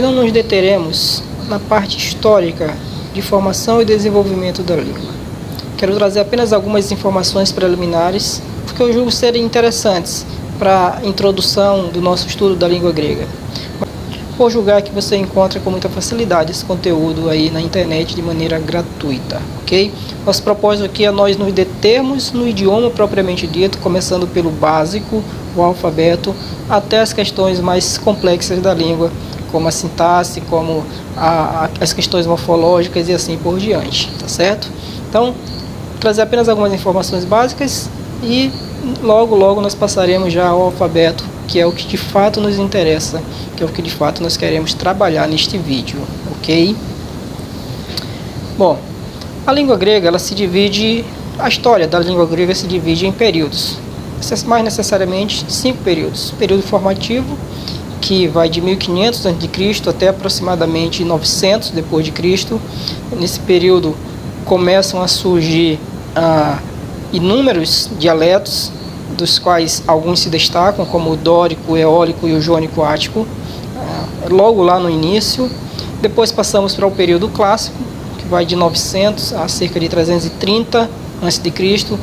Não nos deteremos na parte histórica de formação e desenvolvimento da língua. Quero trazer apenas algumas informações preliminares, porque eu julgo serem interessantes para a introdução do nosso estudo da língua grega. Vou julgar que você encontra com muita facilidade esse conteúdo aí na internet de maneira gratuita, ok? Nosso propósito aqui é nós nos determos no idioma propriamente dito, começando pelo básico, o alfabeto, até as questões mais complexas da língua, como a sintaxe, como as questões morfológicas e assim por diante, tá certo? Então, vou trazer apenas algumas informações básicas e logo nós passaremos já ao alfabeto, que é o que de fato nos interessa, que é o que de fato nós queremos trabalhar neste vídeo, ok? Bom, a língua grega, a história da língua grega se divide em períodos, mais necessariamente 5 períodos. Período formativo, que vai de 1500 a.C. até aproximadamente 900 d.C. Nesse período começam a surgir inúmeros dialetos, dos quais alguns se destacam, como o dórico, o eólico e o jônico ático, logo lá no início. Depois passamos para o período clássico, que vai de 900 a cerca de 330 a.C.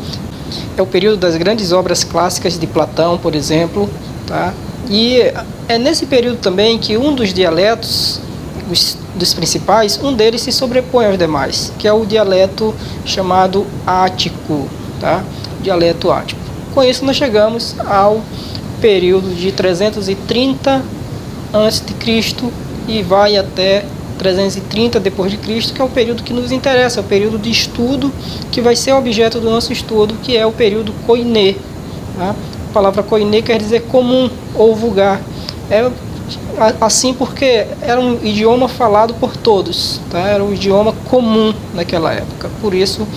É o período das grandes obras clássicas de Platão, por exemplo, tá? E é nesse período também que um dos dialetos, dos principais, um deles se sobrepõe aos demais, que é o dialeto chamado ático, tá? Dialeto ático. Com isso nós chegamos ao período de 330 a.C. e vai até 330 d.C., que é o período que nos interessa, é o período de estudo que vai ser objeto do nosso estudo, que é o período koiné, tá? A palavra koiné quer dizer comum ou vulgar. É assim porque era um idioma falado por todos, tá? Era um idioma comum naquela época, por isso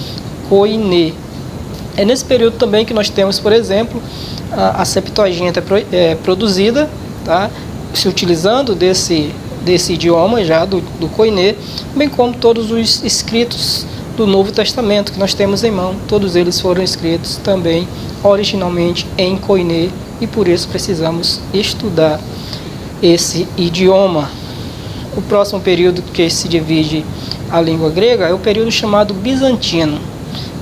koiné. É nesse período também que nós temos, por exemplo, a Septuaginta produzida, tá? Se utilizando desse idioma já do koiné, bem como todos os escritos do Novo Testamento que nós temos em mão, todos eles foram escritos também originalmente em koiné, e por isso precisamos estudar esse idioma. O próximo período que se divide a língua grega é o período chamado bizantino.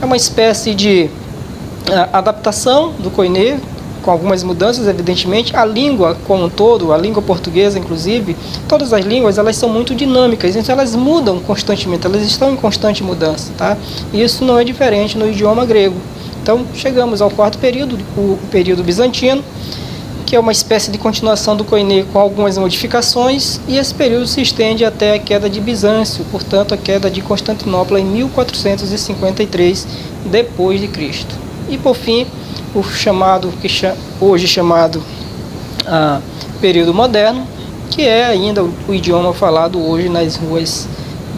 É uma espécie de adaptação do koiné, com algumas mudanças, evidentemente. A língua como um todo, a língua portuguesa inclusive, todas as línguas elas são muito dinâmicas, então elas mudam constantemente, elas estão em constante mudança, tá? E isso não é diferente no idioma grego. Então chegamos ao quarto período, o período bizantino, que é uma espécie de continuação do koiné com algumas modificações, e esse período se estende até a queda de Bizâncio, portanto a queda de Constantinopla em 1453 depois de Cristo. E por fim, o chamado, hoje chamado período moderno, que é ainda o idioma falado hoje nas ruas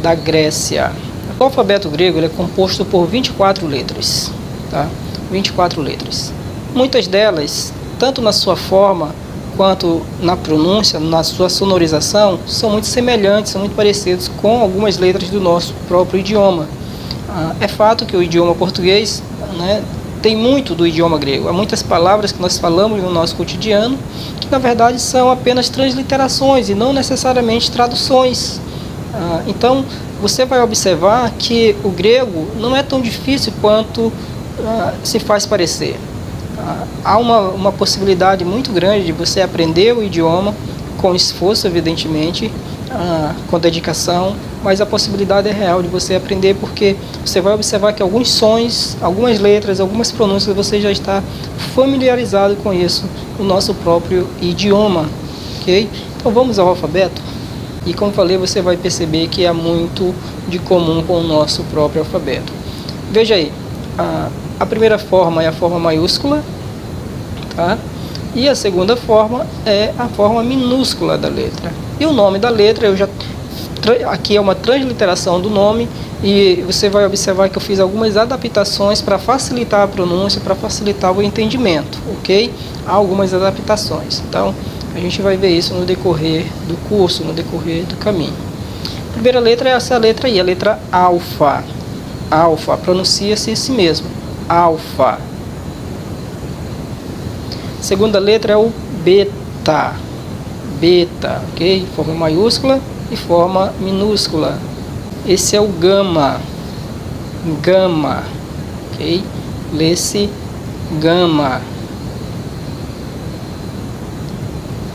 da Grécia. O alfabeto grego ele é composto por 24 letras, tá? 24 letras. Muitas delas, tanto na sua forma quanto na pronúncia, na sua sonorização, são muito semelhantes, são muito parecidos com algumas letras do nosso próprio idioma. É fato que o idioma português, né, tem muito do idioma grego. Há muitas palavras que nós falamos no nosso cotidiano que na verdade são apenas transliterações e não necessariamente traduções. Então você vai observar que o grego não é tão difícil quanto se faz parecer. Há uma possibilidade muito grande de você aprender o idioma com esforço, evidentemente, com dedicação, mas a possibilidade é real de você aprender, porque você vai observar que alguns sons, algumas letras, algumas pronúncias, você já está familiarizado com isso no nosso próprio idioma, ok? Então vamos ao alfabeto, e como falei, você vai perceber que há muito de comum com o nosso próprio alfabeto. Veja aí, a primeira forma é a forma maiúscula, tá? E a segunda forma é a forma minúscula da letra. E o nome da letra, aqui é uma transliteração do nome, e você vai observar que eu fiz algumas adaptações para facilitar a pronúncia, para facilitar o entendimento, ok? Há algumas adaptações. Então, a gente vai ver isso no decorrer do curso, no decorrer do caminho. A primeira letra é essa letra aí, a letra alfa. Alfa, pronuncia-se assim mesmo, alfa. Segunda letra é o beta, beta, ok? Forma maiúscula e forma minúscula. Esse é o gama, gama, ok? Lê-se gama.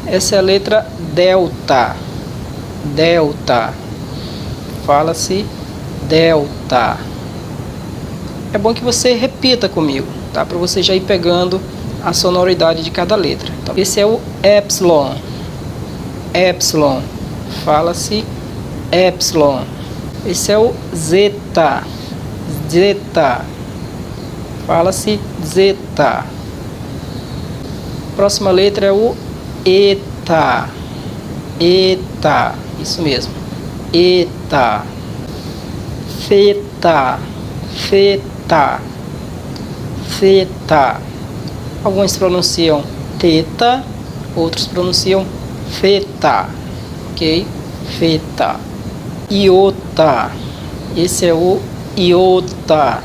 Essa é a letra delta, delta. Fala-se delta. É bom que você repita comigo, tá? Para você já ir pegando a sonoridade de cada letra. Então, esse é o epsilon, epsilon. Fala-se epsilon. Esse é o zeta, zeta. Fala-se zeta. Próxima letra é o eta, eta. Isso mesmo, eta. Feta, feta, feta. Alguns pronunciam teta, outros pronunciam feta, ok? Feta. Iota, esse é o iota.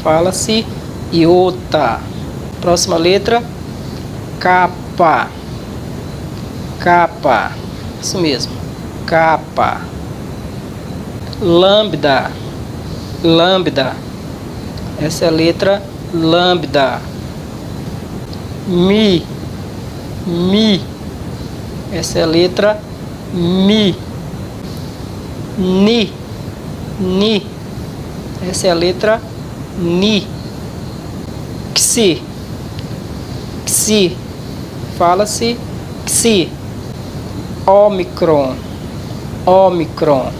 Fala-se iota. Próxima letra, capa, capa. Isso mesmo, capa. Lambda, lambda. Essa é a letra lambda. Mi, mi. Essa é a letra mi. Ni, ni. Essa é a letra ni. Xi, xi. Fala-se xi. Ômicron, ômicron.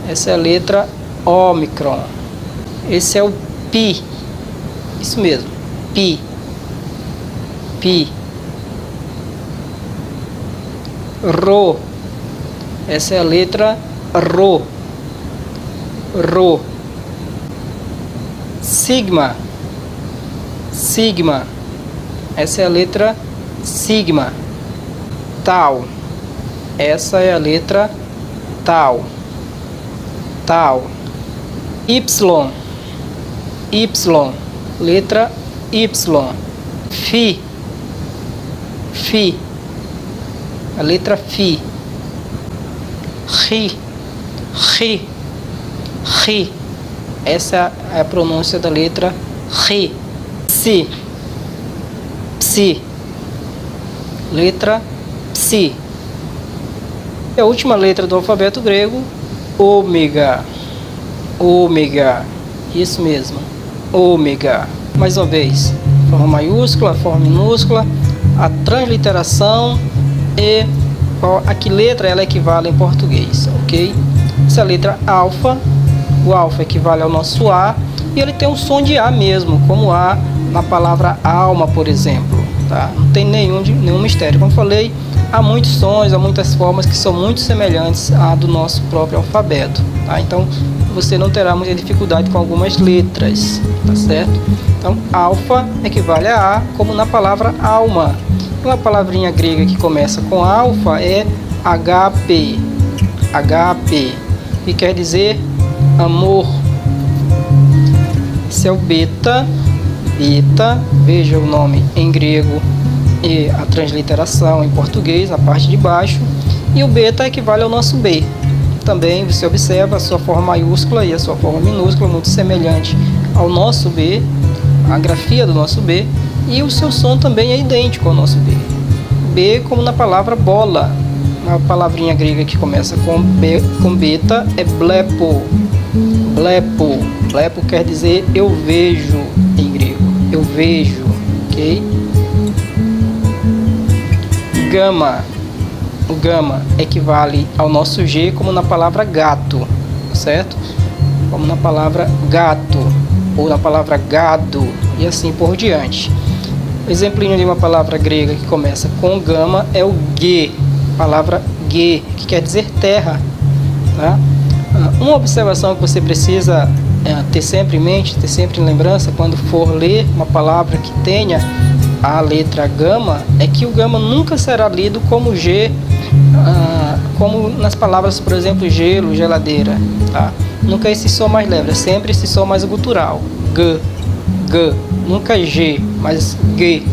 Essa é a letra ômicron. Esse é o pi. Isso mesmo, pi, pi. Rho. Essa é a letra rho, rho. Sigma, sigma. Essa é a letra sigma. Tau. Essa é a letra tau, tau. Y, y. Letra Y. Fi, fi. A letra fi. Ri, ri, ri. Essa é a pronúncia da letra ri. Psi, psi. Letra psi. E a última letra do alfabeto grego, ômega, ômega. Isso mesmo, ômega. Mais uma vez, forma maiúscula, forma minúscula, a transliteração e a que letra ela equivale em português, ok? Essa é a letra alfa. O alfa equivale ao nosso A e ele tem um som de A mesmo, como A na palavra alma, por exemplo, tá? Não tem nenhum mistério. Como falei, há muitos sons, há muitas formas que são muito semelhantes à do nosso próprio alfabeto, tá? Então você não terá muita dificuldade com algumas letras, tá certo? Então alfa equivale a A, como na palavra alma. Uma palavrinha grega que começa com alfa é HP, HP, que quer dizer amor. Esse é o beta, beta. Veja o nome em grego e a transliteração em português, na parte de baixo. E o beta equivale ao nosso B. Também você observa a sua forma maiúscula e a sua forma minúscula, muito semelhante ao nosso B, a grafia do nosso B. E o seu som também é idêntico ao nosso B. B como na palavra bola. Uma palavrinha grega que começa com B, com beta, é blepo. Blepo. Blepo quer dizer eu vejo em grego. Eu vejo, ok? Gama. O gama equivale ao nosso G como na palavra gato, certo? Como na palavra gato ou na palavra gado e assim por diante. O exemplinho de uma palavra grega que começa com gama é o ge, palavra ge, que quer dizer terra, tá? Uma observação que você precisa ter sempre em mente, ter sempre em lembrança quando for ler uma palavra que tenha a letra gama, é que o gama nunca será lido como G, como nas palavras, por exemplo, gelo, geladeira, tá? Nunca esse som mais leve, é sempre esse som mais gutural, g, g, nunca G, mas G,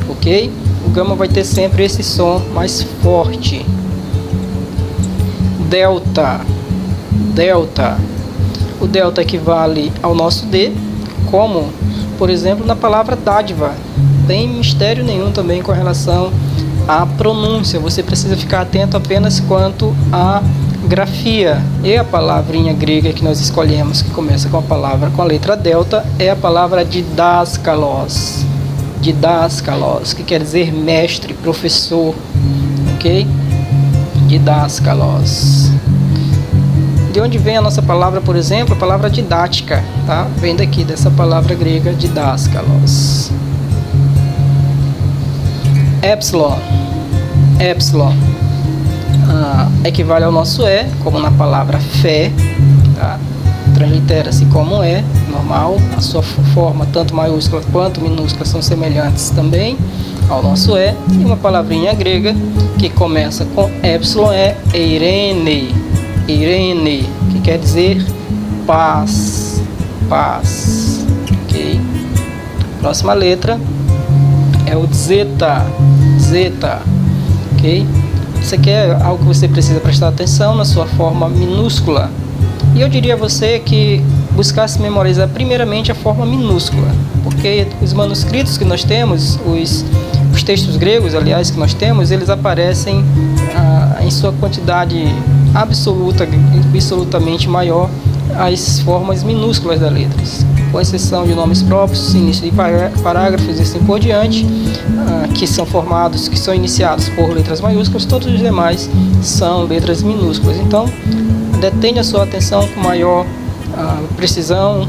ok? O gama vai ter sempre esse som mais forte. Delta, delta. O delta equivale ao nosso D, como, por exemplo, na palavra dádiva. Tem mistério nenhum também com relação à pronúncia. Você precisa ficar atento apenas quanto à grafia. E a palavrinha grega que nós escolhemos, que começa com a letra delta, é a palavra didáskalos. Didáskalos, que quer dizer mestre, professor, ok? Didáskalos. De onde vem a nossa palavra, por exemplo, a palavra didática, tá? Vem daqui, dessa palavra grega didáskalos. Epsilon. Epsilon equivale ao nosso E, como na palavra fé, tá? Translitera-se como E, normal. A sua forma, tanto maiúscula quanto minúscula, são semelhantes também ao nosso E. E uma palavrinha grega que começa com epsilon é eirene. Eirene, que quer dizer paz. Paz. Ok? Próxima letra é o zeta. Zeta. Ok? Isso aqui é algo que você precisa prestar atenção na sua forma minúscula. E eu diria a você que buscasse memorizar primeiramente a forma minúscula, porque os manuscritos que nós temos, os textos gregos, aliás, que nós temos, eles aparecem em sua quantidade absolutamente maior as formas minúsculas das letras, com exceção de nomes próprios, início de parágrafos e assim por diante, que são iniciados por letras maiúsculas. Todos os demais são letras minúsculas. Então, detenha a sua atenção com maior precisão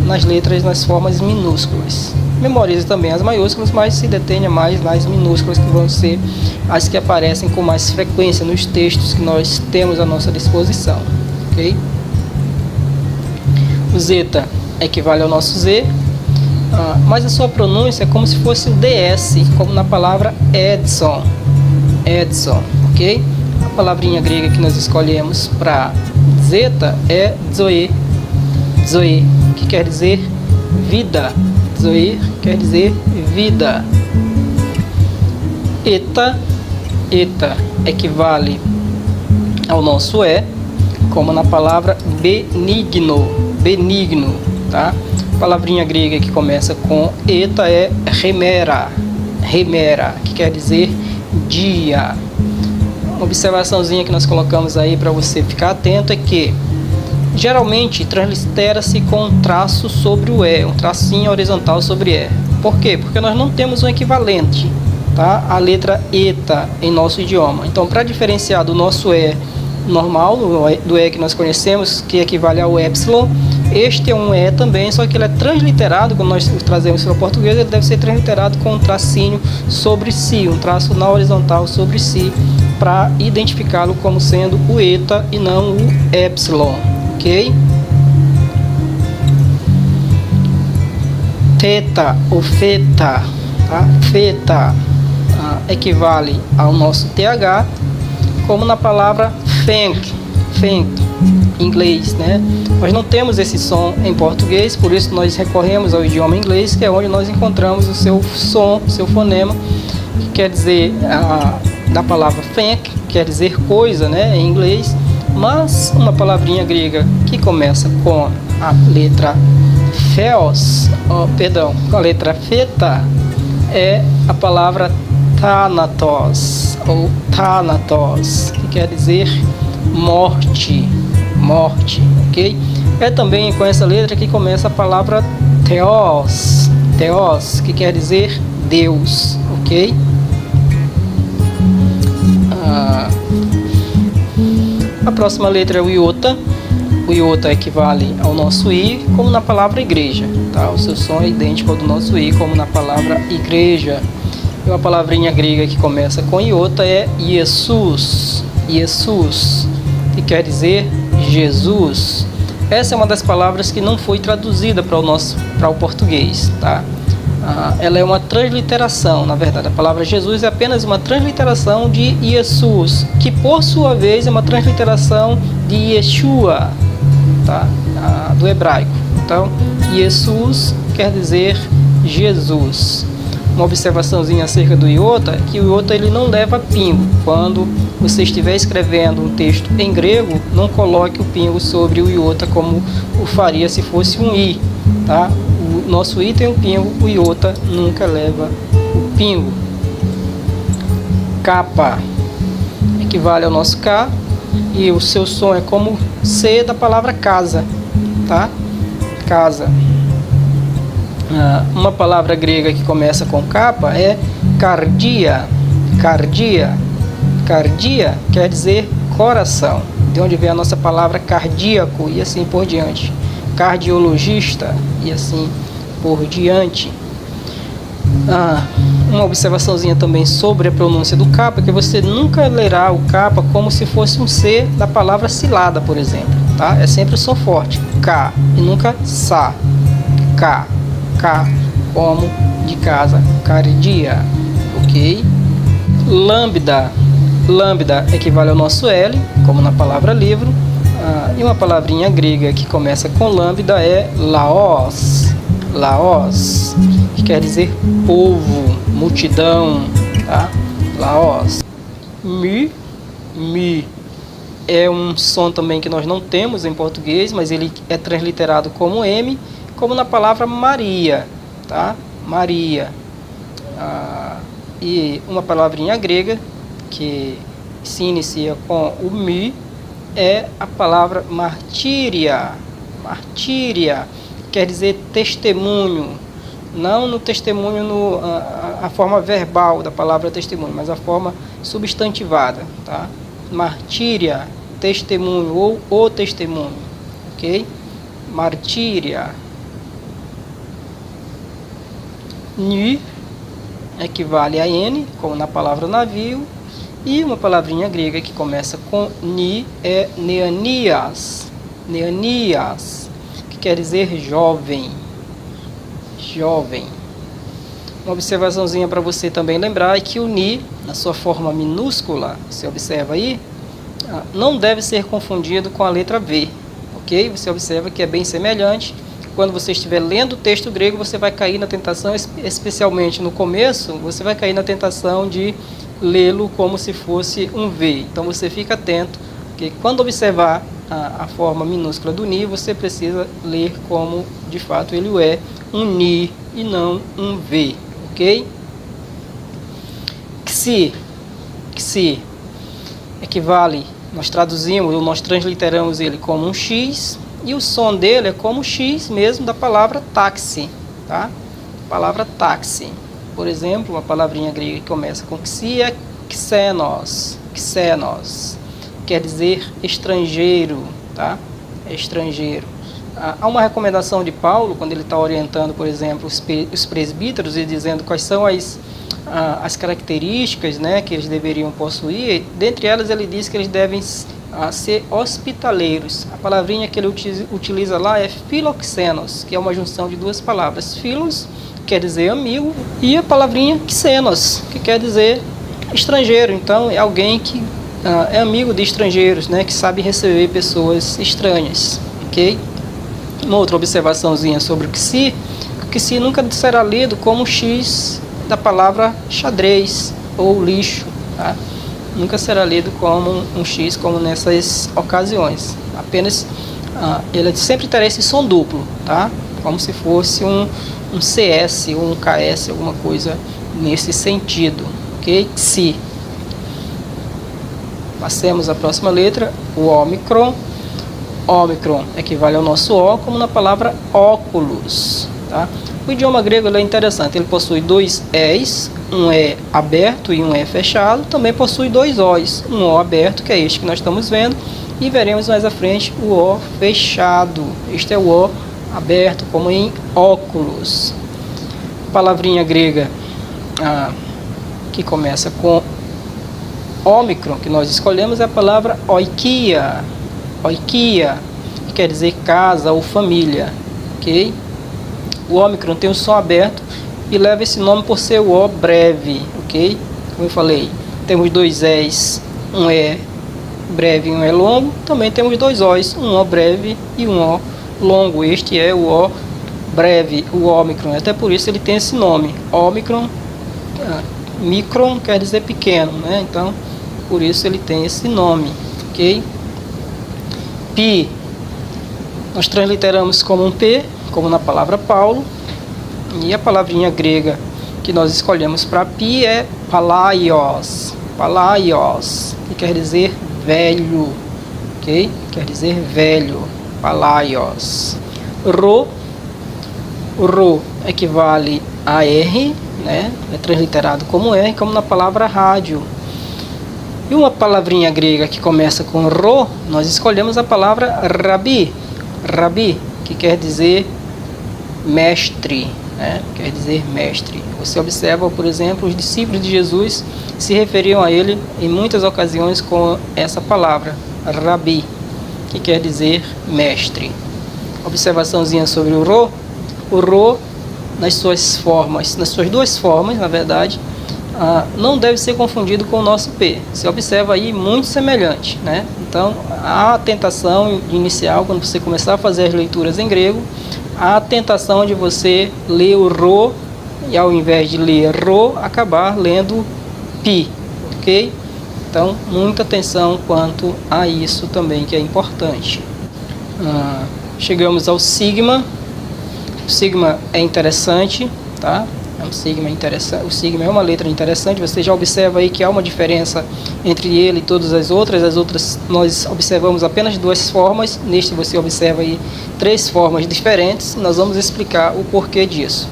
nas letras, nas formas minúsculas. Memorize também as maiúsculas, mas se detenha mais nas minúsculas, que vão ser as que aparecem com mais frequência nos textos que nós temos à nossa disposição. Ok? O zeta equivale ao nosso Z, mas a sua pronúncia é como se fosse o DS, como na palavra Edson. Edson, ok? A palavrinha grega que nós escolhemos para zeta é zoe. Zoe, que quer dizer vida. Zoe quer dizer vida. Eta. Eta equivale ao nosso E, como na palavra benigno. Benigno, tá? A palavrinha grega que começa com eta é remera. Remera, que quer dizer dia. Uma observaçãozinha que nós colocamos aí para você ficar atento é que geralmente translitera-se com um traço sobre o E, um tracinho horizontal sobre E. Por quê? Porque nós não temos um equivalente, tá? A letra eta em nosso idioma. Então, para diferenciar do nosso E normal, do E que nós conhecemos, que equivale ao epsilon, este é um E também, só que ele é transliterado, quando nós trazemos para o português, ele deve ser transliterado com um tracinho sobre si, um traço na horizontal sobre si, para identificá-lo como sendo o eta e não o epsilon, ok? Theta ou feta, tá? Feta equivale ao nosso TH, como na palavra thank, em inglês, né? Nós não temos esse som em português, por isso nós recorremos ao idioma inglês, que é onde nós encontramos o seu som, o seu fonema, que quer dizer, da palavra thank, quer dizer coisa, né, em inglês, mas uma palavrinha grega que começa com a letra com a letra feta, é a palavra thanatos, ou thanatos, que quer dizer morte, morte, ok? É também com essa letra que começa a palavra theos, theos, que quer dizer Deus, ok? A próxima letra é o iota. O iota equivale ao nosso I, como na palavra igreja, tá? O seu som é idêntico ao do nosso I, como na palavra igreja. E uma palavrinha grega que começa com iota é Jesus, Jesus, que quer dizer Jesus. Essa é uma das palavras que não foi traduzida para o português, tá? Ela é uma transliteração, na verdade. A palavra Jesus é apenas uma transliteração de Jesus, que por sua vez é uma transliteração de Yeshua, tá? Do hebraico. Então, Jesus quer dizer Jesus. Uma observaçãozinha acerca do iota é que o iota ele não leva pingo. Quando você estiver escrevendo um texto em grego, não coloque o pingo sobre o iota como o faria se fosse um i, tá? O nosso i tem um pingo, o iota nunca leva o pingo. Capa equivale ao nosso K e o seu som é como C da palavra casa, tá? Casa. Uma palavra grega que começa com capa é cardia. Cardia. Cardia quer dizer coração, de onde vem a nossa palavra cardíaco e assim por diante. Cardiologista e assim por diante. Uma observaçãozinha também sobre a pronúncia do capa, que você nunca lerá o capa como se fosse um C da palavra cilada, por exemplo, tá? É sempre o som forte, K, e nunca sa. K, K, como de casa, cardia, ok? Lambda, lambda equivale ao nosso L, como na palavra livro, e uma palavrinha grega que começa com lambda é laos, laos, que quer dizer povo, multidão, tá? Laos. Mi, mi é um som também que nós não temos em português, mas ele é transliterado como M, como na palavra Maria, tá? Maria. E uma palavrinha grega que se inicia com o mi é a palavra martíria. Martíria quer dizer testemunho, não no testemunho a forma verbal da palavra testemunho, mas a forma substantivada, tá? Martíria, testemunho ou o testemunho, ok? Martíria. Ni equivale a N, como na palavra navio, e uma palavrinha grega que começa com ni é neanias, neanias, que quer dizer jovem, jovem. Uma observaçãozinha para você também lembrar é que o ni, na sua forma minúscula, você observa aí, não deve ser confundido com a letra V, ok? Você observa que é bem semelhante. Quando você estiver lendo o texto grego, você vai cair na tentação, especialmente no começo, você vai cair na tentação de lê-lo como se fosse um V. Então você fica atento, porque quando observar a forma minúscula do Ni, você precisa ler como de fato ele é, um Ni e não um V, ok? Xi, xi equivale, nós traduzimos, ou nós transliteramos ele como um X, e o som dele é como o X mesmo da palavra táxi, tá? Palavra táxi. Por exemplo, uma palavrinha grega que começa com xi é xenos, xenos, quer dizer estrangeiro, tá? Estrangeiro. Há uma recomendação de Paulo, quando ele está orientando, por exemplo, os presbíteros e dizendo quais são as características, né, que eles deveriam possuir. Dentre elas, ele diz que eles devem ser hospitaleiros. A palavrinha que ele utiliza lá é philoxenos, que é uma junção de duas palavras. Philos quer dizer amigo e a palavrinha xenos, que quer dizer estrangeiro. Então é alguém que é amigo de estrangeiros, né, que sabe receber pessoas estranhas, ok? Uma outra observaçãozinha sobre o xi nunca será lido como X da palavra xadrez ou lixo, tá? Nunca será lido como um X, como nessas ocasiões. Apenas ele sempre terá esse som duplo, tá? Como se fosse um CS ou um KS, alguma coisa nesse sentido, ok? Xi. Passemos à próxima letra, o ômicron. Ômicron equivale ao nosso O, como na palavra óculos, tá? O idioma grego é interessante, ele possui dois E's, um E aberto e um E fechado, também possui dois O's, um O aberto, que é este que nós estamos vendo, e veremos mais à frente o O fechado. Este é o O aberto, como em óculos. Palavrinha grega que começa com ômicron, que nós escolhemos, é a palavra oikia, oikia, que quer dizer casa ou família, ok? O ômicron tem o som aberto e leva esse nome por ser o O breve, ok? Como eu falei, temos dois E's, um E breve e um E longo. Também temos dois O's, um O breve e um O longo. Este é o O breve, o ômicron. Até por isso ele tem esse nome, ômicron Micron quer dizer pequeno, né? Então, por isso ele tem esse nome, ok? Pi, nós transliteramos como um P, como na palavra Paulo. E a palavrinha grega que nós escolhemos para pi é palaios, palaios, que quer dizer velho, ok? Quer dizer velho, palaios. Rho, o rho equivale a R, né? É transliterado como R, como na palavra rádio. E uma palavrinha grega que começa com rho, nós escolhemos a palavra rabi, rabi, que quer dizer mestre, né? Quer dizer mestre. Você observa, por exemplo, os discípulos de Jesus se referiam a ele em muitas ocasiões com essa palavra, rabi, que quer dizer mestre. Observaçãozinha sobre o rho. O rho, nas suas formas, nas suas duas formas, na verdade, não deve ser confundido com o nosso P. Você observa aí muito semelhante, né? Então, a tentação inicial, quando você começar a fazer as leituras em grego, a tentação de você ler o rho e, ao invés de ler rho, acabar lendo pi, ok? Então, muita atenção quanto a isso também, que é importante. Chegamos ao sigma. O sigma é interessante, tá? O sigma é interessante. O sigma é uma letra interessante. Você já observa aí que há uma diferença entre ele e todas as outras. As outras nós observamos apenas duas formas. Neste você observa aí 3 formas diferentes. Nós vamos explicar o porquê disso.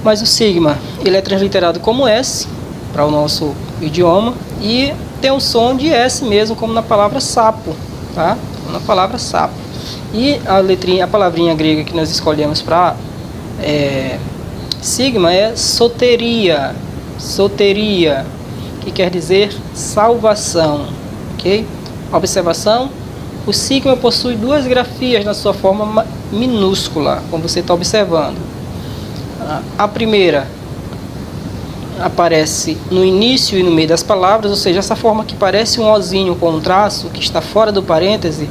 Mas o sigma, ele é transliterado como S para o nosso idioma e tem o som de S mesmo, como na palavra sapo, tá? Na palavra sapo. E a palavrinha grega que nós escolhemos para sigma é soteria, soteria, que quer dizer salvação, ok? Observação, o sigma possui 2 grafias na sua forma minúscula, como você está observando. A primeira aparece no início e no meio das palavras, ou seja, essa forma que parece um ozinho com um traço, que está fora do parêntese,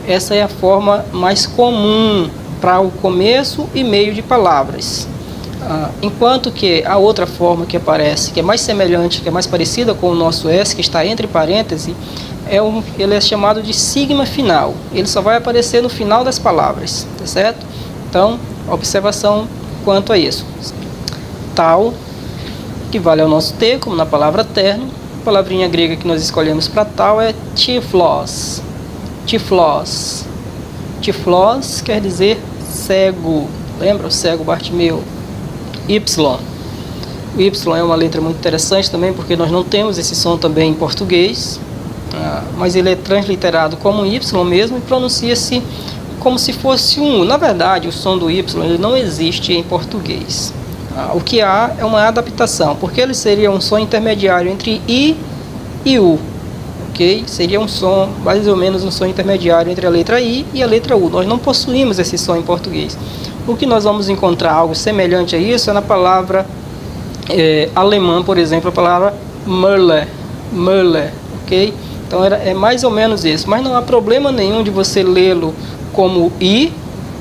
essa é a forma mais comum para o começo e meio de palavras. Enquanto que a outra forma que aparece, que é mais semelhante, que é mais parecida com o nosso S, que está entre parênteses, ele é chamado de sigma final. Ele só vai aparecer no final das palavras, tá certo? Então, observação quanto a isso. Tal, que vale ao nosso T, como na palavra terno. A palavrinha grega que nós escolhemos para tal é tiflos. Tiflos. Tiflos quer dizer cego. Lembra o cego Bartimeu? Y. O Y é uma letra muito interessante também, porque nós não temos esse som também em português, mas ele é transliterado como Y mesmo e pronuncia-se como se fosse um U. Na verdade, o som do Y ele não existe em português. O que há é uma adaptação, porque ele seria um som intermediário entre I e U. Okay? Seria um som, mais ou menos um som intermediário entre a letra I e a letra U. Nós não possuímos esse som em português. O que nós vamos encontrar algo semelhante a isso é na palavra alemã, por exemplo, a palavra Müller, Müller, ok? Então é mais ou menos isso, mas não há problema nenhum de você lê-lo como I,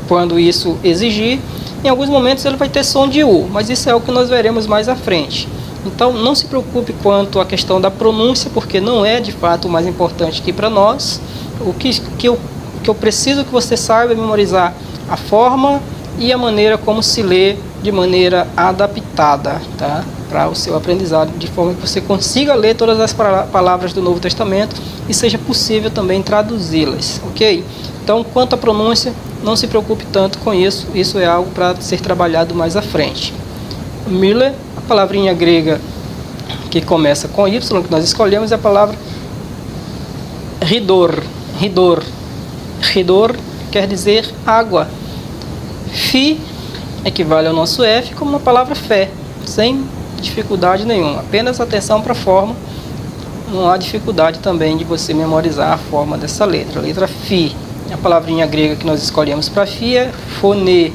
quando isso exigir. Em alguns momentos ele vai ter som de U, mas isso é o que nós veremos mais à frente. Então não se preocupe quanto à questão da pronúncia, porque não é de fato o mais importante aqui para nós. O que eu preciso que você saiba é memorizar a forma e a maneira como se lê de maneira adaptada, tá? Para o seu aprendizado, de forma que você consiga ler todas as palavras do Novo Testamento e seja possível também traduzi-las, ok? Então, quanto à pronúncia, não se preocupe tanto com isso, isso é algo para ser trabalhado mais à frente. Müller, a palavrinha grega que começa com Y, que nós escolhemos, é a palavra ridor, ridor, ridor quer dizer água. Fi equivale ao nosso F como na palavra fé, sem dificuldade nenhuma, apenas atenção para a forma. Não há dificuldade também de você memorizar a forma dessa letra, a letra Fi. A palavrinha grega que nós escolhemos para Fi é phone,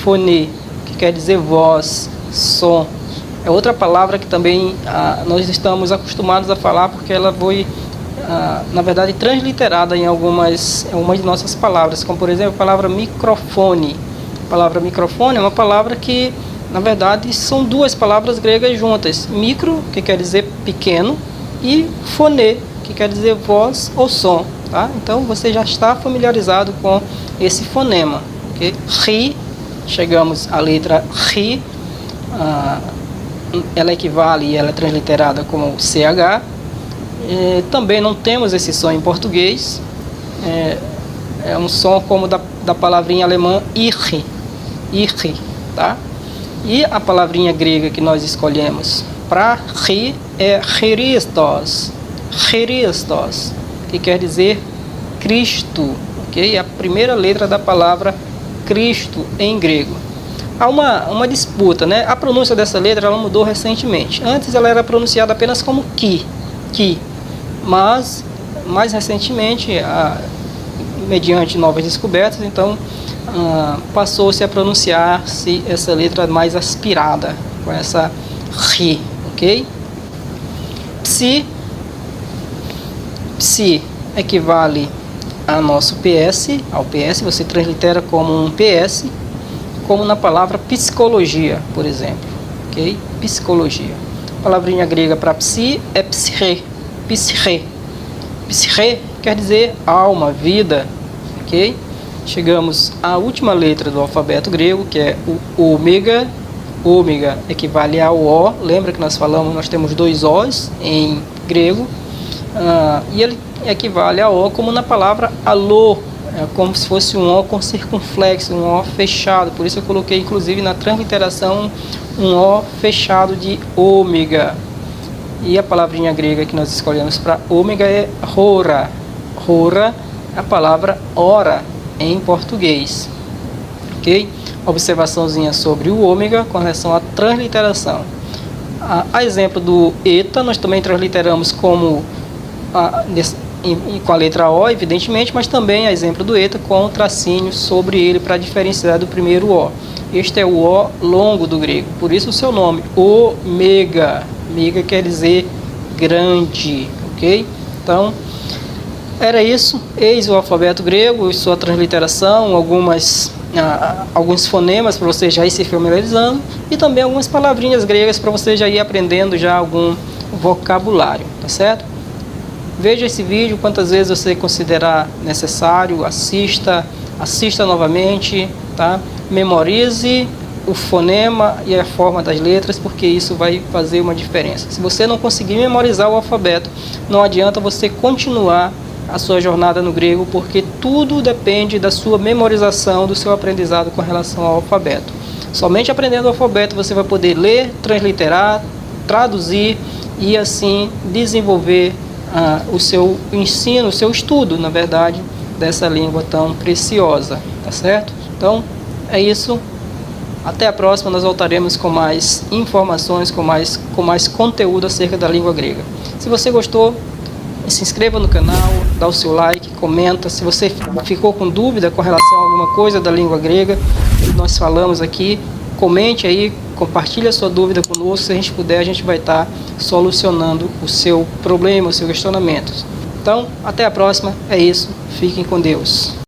phone, que quer dizer voz, som. É outra palavra que também nós estamos acostumados a falar, porque ela foi, na verdade, transliterada em algumas de nossas palavras, como por exemplo a palavra microfone. A palavra microfone é uma palavra que Na verdade, são duas palavras gregas juntas. Micro, que quer dizer pequeno, e phone, que quer dizer voz ou som. Tá? Então, você já está familiarizado com esse fonema. Okay? Ri, chegamos à letra Ri. Ela equivale e ela é transliterada como CH. Também não temos esse som em português. É um som como da palavrinha alemã irre, tá? E a palavrinha grega que nós escolhemos para ri é Christos, que quer dizer Cristo, ok? É a primeira letra da palavra Cristo em grego. Há uma disputa, né? A pronúncia dessa letra ela mudou recentemente. Antes ela era pronunciada apenas como ki, mas mais recentemente, mediante novas descobertas, então passou-se a pronunciar-se essa letra mais aspirada, com essa ri, ok? Psi equivale ao nosso PS, você translitera como um PS, como na palavra psicologia, por exemplo, ok? Psicologia. A palavrinha grega para psi é psche. Psche quer dizer alma, vida, ok? Chegamos à última letra do alfabeto grego, que é o ômega. Ômega equivale ao O. Lembra que nós falamos, nós temos dois Os em grego. E ele equivale a O como na palavra alô, como se fosse um O com circunflexo, um O fechado. Por isso eu coloquei, inclusive, na transliteração, um O fechado de ômega. E a palavrinha grega que nós escolhemos para ômega é hora. Hora é a palavra hora em português. Ok? Observaçãozinha sobre o ômega com relação à transliteração. A exemplo do eta, nós também transliteramos como com a letra O, evidentemente, mas também a exemplo do eta com o tracinho sobre ele para diferenciar do primeiro O. Este é o O longo do grego, por isso o seu nome, ômega. Ômega quer dizer grande, ok? Então, era isso. Eis o alfabeto grego, sua transliteração, alguns fonemas para você já ir se familiarizando e também algumas palavrinhas gregas para você já ir aprendendo já algum vocabulário, tá certo? Veja esse vídeo quantas vezes você considerar necessário, assista novamente, tá? Memorize o fonema e a forma das letras, porque isso vai fazer uma diferença. Se você não conseguir memorizar o alfabeto, não adianta você continuar a sua jornada no grego, porque tudo depende da sua memorização, do seu aprendizado com relação ao alfabeto. Somente aprendendo o alfabeto você vai poder ler, transliterar, traduzir e assim desenvolver o seu ensino, o seu estudo, na verdade, dessa língua tão preciosa, tá certo? Então, é isso. Até a próxima, nós voltaremos com mais informações, com mais conteúdo acerca da língua grega. Se você gostou, se inscreva no canal, dá o seu like, comenta. Se você ficou com dúvida com relação a alguma coisa da língua grega que nós falamos aqui, comente aí, compartilhe a sua dúvida conosco. Se a gente puder, a gente vai estar solucionando o seu problema, o seu questionamento. Então, até a próxima. É isso. Fiquem com Deus.